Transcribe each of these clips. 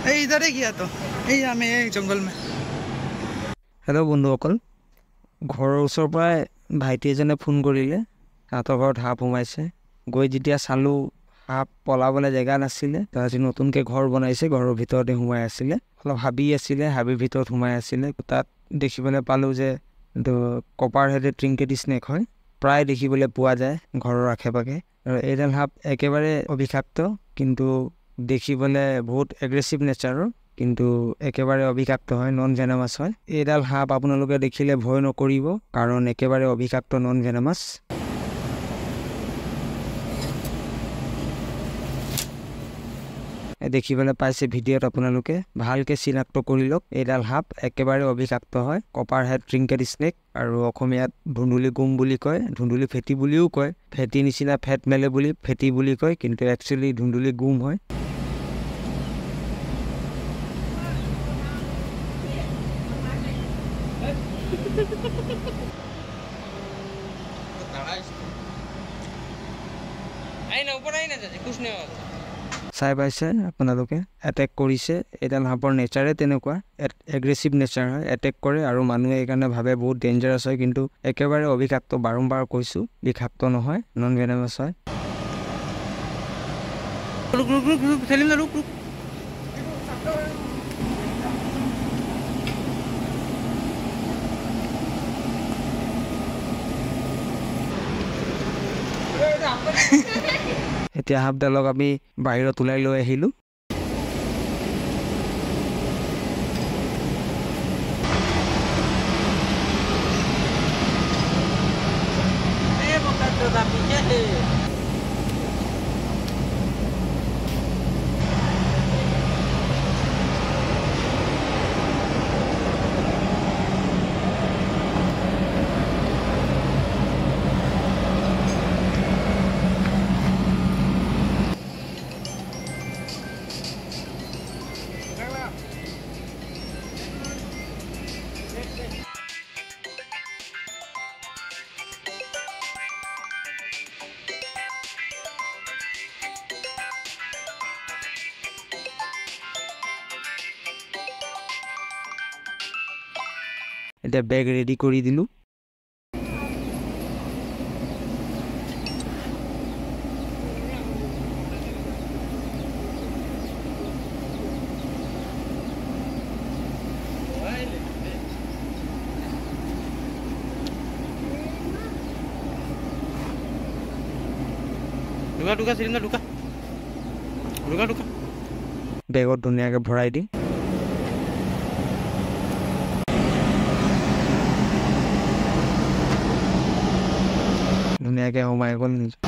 इधर ही किया तो यही हमें जंगल में। हेलो बंधुসকল, ঘৰৰ ওচৰৰ পৰাই ভাইটি এজনে ফোন কৰিলে তাহাঁতৰ ঘৰত সাপ সোমাইছে। গৈ যেতিয়া চালোঁ সাপ পলাবলৈ জেগা নাছিলে, তাহাঁতি নতুনকৈ ঘৰ বনাইছে, ঘৰৰ ভিতৰতে সোমাই আছিলে। অলপ হাবি আছিলে, হাবিৰ ভিতৰত সোমাই আছিলে। তাত দেখিবলৈ পালোঁ যে এইটো কপাৰ হেডেড ট্ৰিংকেট স্নেক হয়, প্ৰায় দেখিবলৈ পোৱা যায় ঘৰৰ আশে পাশে। আৰু এইডাল সাপ একেবাৰে অবিষাক্ত, কিন্তু দেখিবলৈ বহুত এগ্ৰেছিভ নেচাৰৰ, কিন্তু একেবাৰে অবিষাক্ত হয়, নন ভেনামাছ হয়। এইডাল সাপ আপোনালোকে দেখিলে ভয় নকৰিব, কাৰণ একেবাৰে অবিষাক্ত, নন ভেনামাছ। দেখিবলৈ পাইছে ভিডিঅ'ত, আপোনালোকে ভালকৈ চিনাক্ত কৰি লওক। এইডাল সাপ একেবাৰে অবিষাক্ত হয়, কপাৰ হেড ট্ৰিংকেট স্নেক, আৰু অসমীয়াত ধুন্দুলি গোম বুলি কয়, ধুন্দুলি ফেটি বুলিও কয়। ফেটি নিচিনা ফেট মেলে বুলি ফেটি বুলি কয়, কিন্তু একচুৱেলি ধুন্দুলি গোম হয়। চাই পাইছে আপোনালোকে, এটেক কৰিছে। এইডাল সাপৰ নেচাৰে তেনেকুৱা, এগ্ৰেছিভ নেচাৰ হয়, এটেক কৰে, আৰু মানুহে এইকাৰণে ভাবে বহুত ডেঞ্জাৰাছ হয়, কিন্তু একেবাৰে অবিষাক্ত। বাৰম্বাৰ কৈছোঁ, বিষাক্ত নহয়, নন ভেনামাছ হয়। এতিয়া সাপডালক আমি বাহিৰত ওলাই লৈ আহিলোঁ। এতিয়া বেগ ৰেডি কৰি দিলোঁ। বেগত ধুনীয়াকৈ ভৰাই দিম। ধুনীয়াকৈ সোমাই গ'ল নিজৰ।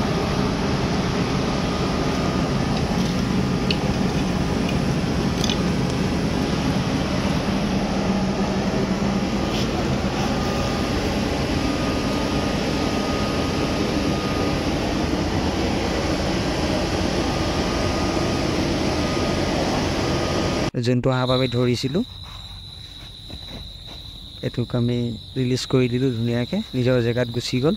যোনটো সাপ আমি ধৰিছিলোঁ এইটোক আমি ৰিলিজ কৰি দিলোঁ, ধুনীয়াকৈ নিজৰ জেগাত গুচি গ'ল।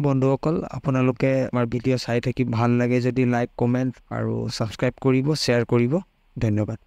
বন্ধুসকল, আপোনালোকে আমাৰ ভিডিঅ' চাই থাকি ভাল লাগে যদি লাইক, কমেণ্ট আৰু ছাবস্ক্ৰাইব কৰিব, শ্বেয়াৰ কৰিব। ধন্যবাদ।